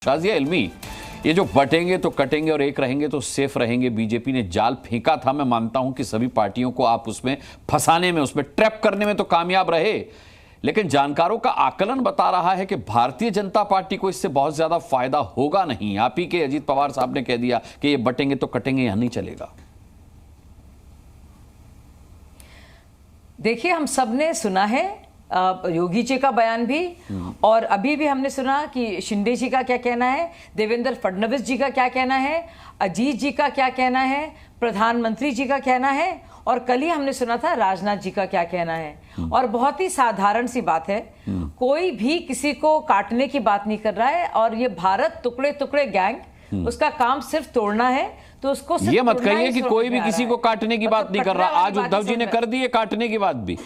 शाजिया इल्मी, ये जो बटेंगे तो कटेंगे और एक रहेंगे तो सेफ रहेंगे, बीजेपी ने जाल फेंका था। मैं मानता हूं कि सभी पार्टियों को आप उसमें फंसाने में, उसमें ट्रैप करने में तो कामयाब रहे, लेकिन जानकारों का आकलन बता रहा है कि भारतीय जनता पार्टी को इससे बहुत ज्यादा फायदा होगा नहीं। आप ही के अजीत पवार साहब ने कह दिया कि ये बटेंगे तो कटेंगे, यहां नहीं चलेगा। देखिए, हम सब ने सुना है योगी जी का बयान भी, और अभी भी हमने सुना कि शिंदे जी का क्या कहना है, देवेंद्र फडणवीस जी का क्या कहना है, अजीत जी का क्या कहना है, प्रधानमंत्री जी का कहना है, और कल ही हमने सुना था राजनाथ जी का क्या कहना है। और बहुत ही साधारण सी बात है, कोई भी किसी को काटने की बात नहीं कर रहा है, और ये भारत टुकड़े टुकड़े गैंग, उसका काम सिर्फ तोड़ना है। तो उसको ये मत कहिए कि कोई भी किसी को काटने की बात नहीं कर रहा। आज उद्धव जी ने कर दी है काटने की बात भी।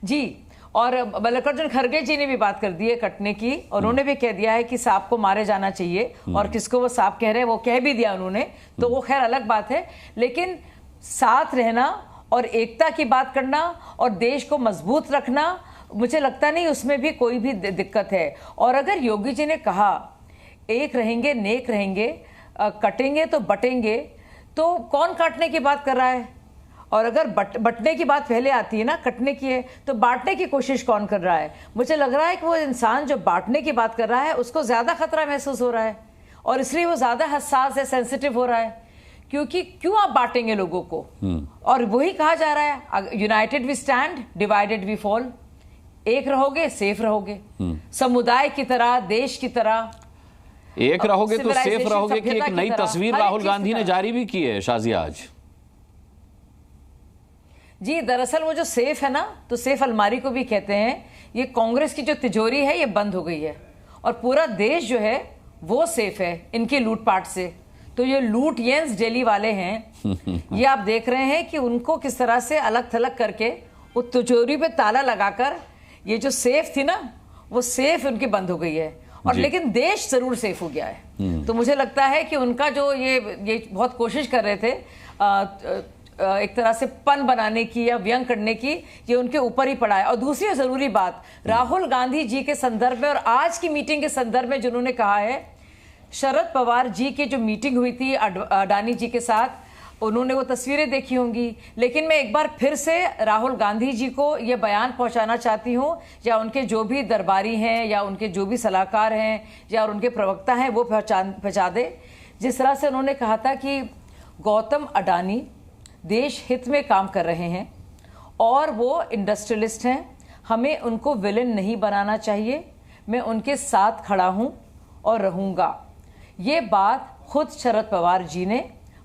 जी, और मल्लिकार्जुन खड़गे जी ने भी बात कर दी है कटने की, और उन्होंने भी कह दिया है कि सांप को मारे जाना चाहिए, और किसको वो सांप कह रहे हैं वो कह भी दिया उन्होंने, तो वो खैर अलग बात है। लेकिन साथ रहना और एकता की बात करना और देश को मजबूत रखना, मुझे लगता नहीं उसमें भी कोई भी दिक्कत है। और अगर योगी जी ने कहा एक रहेंगे नेक रहेंगे, कटेंगे तो बटेंगे, तो कौन काटने की बात कर रहा है? और अगर बटने की बात पहले आती है ना, कटने की है, तो बांटने की कोशिश कौन कर रहा है? मुझे लग रहा है कि वो इंसान जो बांटने की बात कर रहा है उसको ज्यादा खतरा महसूस हो रहा है, और इसलिए वो ज्यादा हसास है, सेंसिटिव हो रहा है। क्योंकि क्यों आप बांटेंगे लोगों को? और वही कहा जा रहा है, united we stand, divided we fall. एक रहोगे सेफ रहोगे, समुदाय की तरह, देश की तरह एक रहोगे तो सेफ रहोगे की एक नई तस्वीर राहुल गांधी ने जारी भी की है शाजिया आज। जी, दरअसल वो जो सेफ है ना, तो सेफ अलमारी को भी कहते हैं। ये कांग्रेस की जो तिजोरी है ये बंद हो गई है, और पूरा देश जो है वो सेफ है इनकी लूटपाट से। तो ये लूट येंस दिल्ली वाले हैं, ये आप देख रहे हैं कि उनको किस तरह से अलग थलग करके वो तिजोरी पे ताला लगाकर, ये जो सेफ थी ना वो सेफ उनकी बंद हो गई है, और लेकिन देश जरूर सेफ हो गया है। तो मुझे लगता है कि उनका जो ये बहुत कोशिश कर रहे थे एक तरह से पन बनाने की या व्यंग करने की, ये उनके ऊपर ही पड़ा है। और दूसरी जरूरी बात, राहुल गांधी जी के संदर्भ में और आज की मीटिंग के संदर्भ में जिन्होंने कहा है, शरद पवार जी की जो मीटिंग हुई थी अडानी जी के साथ, उन्होंने वो तस्वीरें देखी होंगी। लेकिन मैं एक बार फिर से राहुल गांधी जी को ये बयान पहुंचाना चाहती हूं, या उनके जो भी दरबारी हैं या उनके जो भी सलाहकार हैं या उनके प्रवक्ता हैं वो पहुंचा दे। जिस तरह से उन्होंने कहा था कि गौतम अडानी देश हित में काम कर रहे हैं और वो इंडस्ट्रियलिस्ट हैं, हमें उनको विलेन नहीं बनाना चाहिए, मैं उनके साथ खड़ा हूं और रहूंगा। ये बात खुद शरद पवार जी ने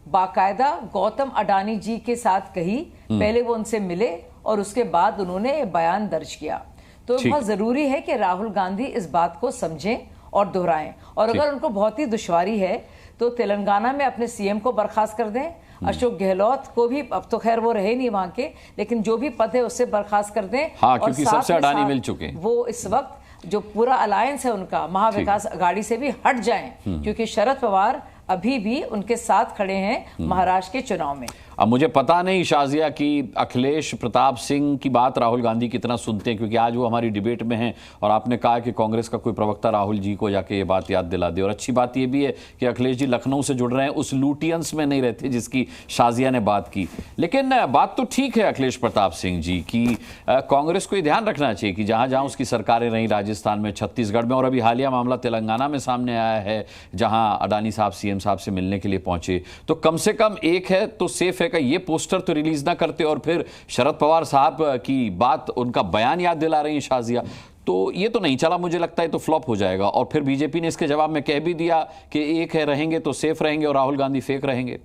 बाकायदा गौतम अडानी जी के साथ कही। पहले वो उनसे मिले और उसके बाद उन्होंने बयान दर्ज किया। तो बहुत जरूरी है कि राहुल गांधी इस बात को समझें और दोहराएं। और अगर उनको बहुत ही दुश्वारी है तो तेलंगाना में अपने सीएम को बर्खास्त कर दें, अशोक गहलोत को भी, अब तो खैर वो रहे नहीं वहां के, लेकिन जो भी पद है उससे बर्खास्त कर दें। हाँ, क्योंकि सबसे अडानी मिल चुके, वो इस वक्त जो पूरा अलायंस है उनका महाविकास अघाड़ी से भी हट जाएं, क्योंकि शरद पवार अभी भी उनके साथ खड़े हैं महाराष्ट्र के चुनाव में। अब मुझे पता नहीं शाजिया कि अखिलेश प्रताप सिंह की बात राहुल गांधी कितना सुनते हैं, क्योंकि आज वो हमारी डिबेट में हैं और आपने कहा कि कांग्रेस का कोई प्रवक्ता राहुल जी को जाके ये बात याद दिला दे। और अच्छी बात ये भी है कि अखिलेश जी लखनऊ से जुड़ रहे हैं, उस लूटियंस में नहीं रहते जिसकी शाजिया ने बात की। लेकिन बात तो ठीक है अखिलेश प्रताप सिंह जी की, कांग्रेस को ये ध्यान रखना चाहिए कि जहां जहां उसकी सरकारें रहीं, राजस्थान में, छत्तीसगढ़ में, और अभी हालिया मामला तेलंगाना में सामने आया है जहां अडानी साहब सीएम साहब से मिलने के लिए पहुंचे, तो कम से कम एक है तो सेफ है का ये पोस्टर तो रिलीज ना करते और फिर शरद पवार साहब की बात, उनका बयान याद दिला रही है शाजिया। तो ये तो नहीं चला, मुझे लगता है तो फ्लॉप हो जाएगा। और फिर बीजेपी ने इसके जवाब में कह भी दिया कि एक है रहेंगे तो सेफ रहेंगे और राहुल गांधी फेक रहेंगे।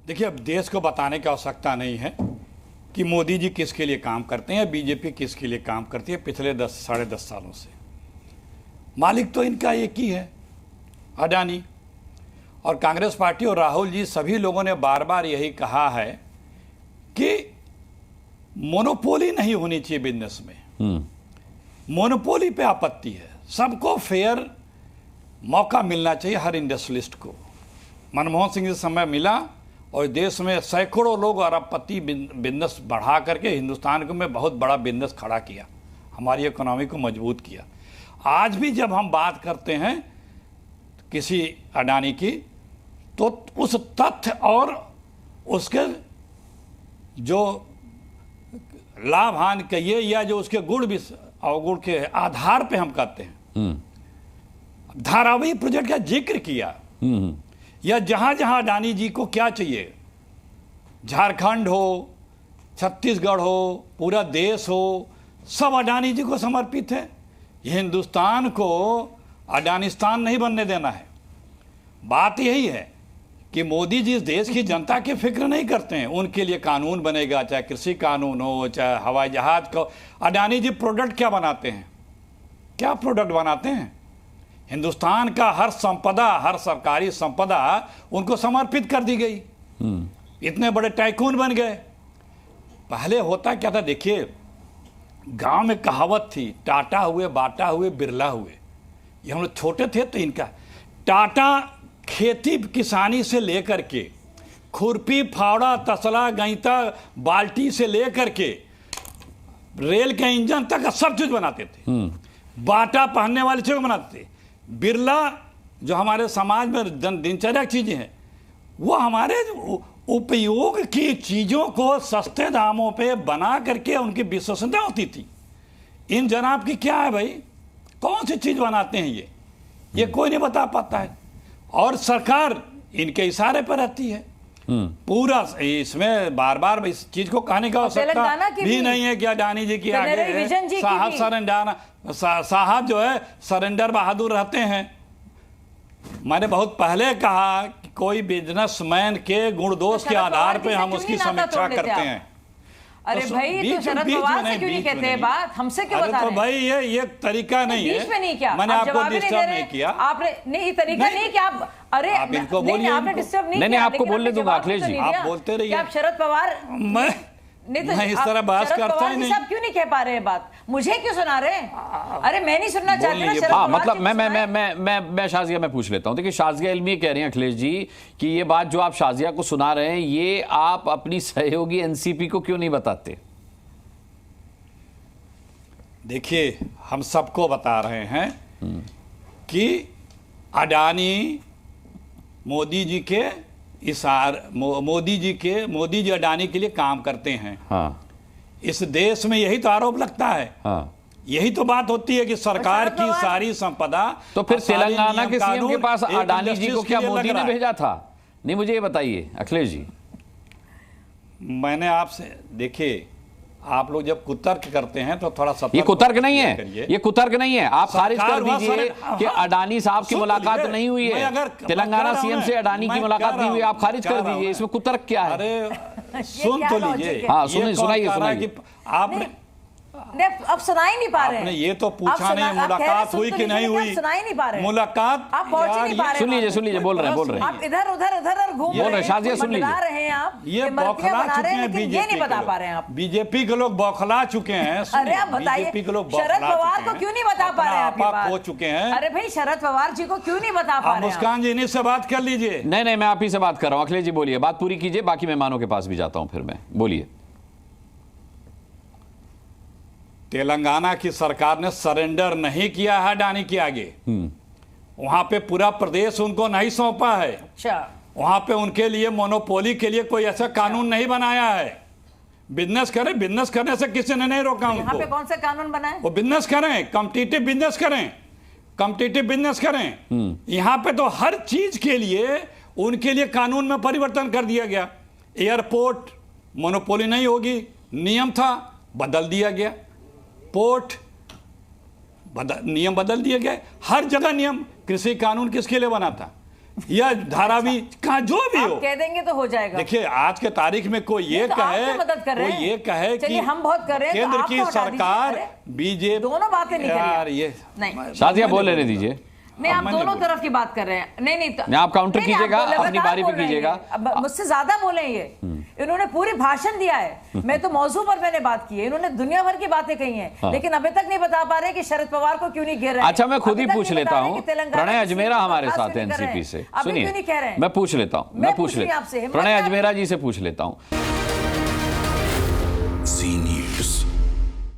देखिए, अब देश को बताने की आवश्यकता नहीं है कि मोदी जी किसके लिए काम करते हैं, बीजेपी किसके लिए काम करती है। पिछले 10-10.5 सालों से मालिक तो इनका एक ही है, अडानी। और कांग्रेस पार्टी और राहुल जी सभी लोगों ने बार बार यही कहा है कि मोनोपोली नहीं होनी चाहिए बिजनेस में। मोनोपोली पे आपत्ति है, सबको फेयर मौका मिलना चाहिए, हर इंडस्ट्रियलिस्ट को। मनमोहन सिंह से समय मिला और देश में सैकड़ों लोग अरबपति बिजनेस बढ़ा करके हिंदुस्तान को में बहुत बड़ा बिजनेस खड़ा किया। हमारी इकोनॉमी को मजबूत किया। आज भी जब हम बात करते हैं किसी अडानी की, तो उस तथ्य और उसके जो लाभ हानि कहिए या जो उसके गुण भी अवगुण के आधार पे हम कहते हैं। धारावी प्रोजेक्ट का जिक्र किया, या जहां जहां अडानी जी को क्या चाहिए, झारखंड हो, छत्तीसगढ़ हो, पूरा देश हो, सब अडानी जी को समर्पित है। हिंदुस्तान को अडानिस्तान नहीं बनने देना है। बात यही है कि मोदी जी इस देश की जनता की फिक्र नहीं करते हैं। उनके लिए कानून बनेगा, चाहे कृषि कानून हो, चाहे हवाई जहाज का। अडानी जी प्रोडक्ट क्या बनाते हैं, क्या प्रोडक्ट बनाते हैं? हिंदुस्तान का हर संपदा, हर सरकारी संपदा उनको समर्पित कर दी गई। इतने बड़े टाइकून बन गए। पहले होता क्या था, देखिए गांव में कहावत थी, टाटा हुए, बाटा हुए, बिरला हुए। ये हम लोग छोटे थे तो इनका टाटा खेती किसानी से लेकर के खुरपी, फावड़ा, तसला, गईता, बाल्टी से लेकर के रेल के इंजन तक सब चीज बनाते थे। बाटा पहनने वाली चीज बनाते थे। बिरला जो हमारे समाज में दिनचर्या चीजें हैं, वो हमारे उपयोग की चीजों को सस्ते दामों पे बना करके उनकी विश्वसनीयता होती थी। इन जनाब की क्या है भाई, कौन सी चीज बनाते हैं ये कोई नहीं बता पाता है। और सरकार इनके इशारे पर रहती है। पूरा इसमें बार बार इस चीज को कहने का आवश्यकता भी नहीं है कि अडानी जी की आगे साहब सरेंडर, साहब जो है सरेंडर बहादुर रहते हैं। मैंने बहुत पहले कहा कि कोई बिजनेसमैन के गुण दोष के आधार पे हम उसकी समीक्षा करते हैं। अरे तो भाई, तो शरद पवार से क्यों नहीं कहते हैं बात, हमसे क्यों बता रहे हैं? तो भाई ये तरीका नहीं है। बीच में नहीं किया, मैंने आपको डिस्टर्ब नहीं किया। आपने नहीं, ये तरीका नहीं कि आप, अरे आप इनको बोलिए, आपने डिस्टर्ब नहीं किया। नहीं, आपको बोलने दूंगा अखिलेश जी, आप बोलते रहिए। आप शरद पवार मैं इस तरह बात करता ही नहीं। सब क्यों नहीं कह पा रहे हैं बात, मुझे क्यों सुना रहे हैं? अरे मैं नहीं सुनना चाहती ना शरद हाँ, पवार। मतलब मैं शाजिया में पूछ लेता हूं। देखिए शाजिया इल्मी कह रहे हैं अखिलेश जी कि ये बात जो आप शाजिया को सुना रहे हैं, ये आप अपनी सहयोगी एनसीपी को क्यों नहीं बताते? देखिए हम सबको बता रहे हैं कि अडानी मोदी जी अडानी के लिए काम करते हैं। हाँ। इस देश में यही तो आरोप लगता है। हाँ। यही तो बात होती है कि सरकार की सारी संपदा, तो फिर तेलंगाना के सीएम के पास अडानी जी को क्या मोदी ने भेजा था? नहीं, मुझे ये बताइए अखिलेश जी। मैंने आपसे, देखिए आप लोग जब कुतर्क करते हैं तो थोड़ा सतर्क। ये कुतर्क नहीं है, ये कुतर्क नहीं है। आप खारिज कर दीजिए कि अडानी साहब की मुलाकात नहीं हुई है, तेलंगाना सीएम से अडानी की मुलाकात नहीं हुई। आप खारिज कर दीजिए, इसमें कुतर्क क्या है? अरे सुन तो लीजिए। हाँ सुनाइए। आपने अब सुना ही नहीं पा रहे हैं। आपने ये तो पूछा नहीं मुलाकात हुई कि नहीं हुई, सुना ही नहीं पा रहे। मुलाकात आप पहुंच ही नहीं पा रहे। सुन लीजिए, बोल रहे हैं। आप इधर उधर घूम रहे हैं, शाजिया सुन लीजिए। रहे हैं आप, ये बौखला चुके हैं बीजेपी, ये नहीं बता पा रहे हैं आप। बीजेपी के लोग बौखला चुके हैं। अरे आप बताइए, शरद पवार को क्यों नहीं बता पा रहे हैं आप? आप हो चुके हैं। अरे भाई शरद पवार जी को क्यों नहीं बता पा रहे हैं? मुस्कान जी इन्हीं से बात कर लीजिए। नहीं, मैं आप ही से बात कर रहा हूं। अखिलेश जी बोलिए, बात पूरी कीजिए, बाकी मेहमानों के पास भी जाता हूं फिर मैं। बोलिए। तेलंगाना की सरकार ने सरेंडर नहीं किया है अडानी के आगे। वहां पे पूरा प्रदेश उनको नहीं सौंपा है। अच्छा। वहां पे उनके लिए मोनोपोली के लिए कोई ऐसा कानून नहीं बनाया है। बिजनेस करें, बिजनेस करने से किसी ने नहीं रोका उनको। यहाँ पे कौन सा कानून बना है? वो बिजनेस करें, कॉम्पिटिटिव बिजनेस करें, कॉम्पिटिटिव बिजनेस करें। यहाँ पे तो हर चीज के लिए उनके लिए कानून में परिवर्तन कर दिया गया। एयरपोर्ट मोनोपोली नहीं होगी, नियम था, बदल दिया गया। पोर्ट नियम बदल दिए गए। हर जगह नियम। कृषि कानून किसके लिए बना था? या धारावी कहा जो भी हो, कह देंगे तो हो जाएगा। देखिए आज के तारीख में कोई ये कहे कि हम बहुत कर रहे हैं, केंद्र की सरकार बीजेपी, दोनों बातें नहीं यार ये नहीं। शाजिया बोल लेने दीजिए। नहीं, आप दोनों तरफ की बात कर रहे हैं। नहीं, आप काउंटर कीजिएगा, अपनी बारी पे कीजिएगा। मुझसे ज्यादा बोले ये। इन्होंने पूरी भाषण दिया है। मैं तो मौजू पर मैंने बात की है, इन्होंने दुनिया भर की बातें कही हैं। हाँ। लेकिन अभी तक नहीं बता पा रहे कि शरद पवार को क्यों नहीं घेर रहे हैं। अच्छा, मैं खुद ही पूछ लेता हूँ। प्रणय अजमेरा हमारे साथ है एनसीपी से। सुनिए, मैं पूछ लेता हूँ। प्रणय अजमेरा जी से पूछ लेता हूँ।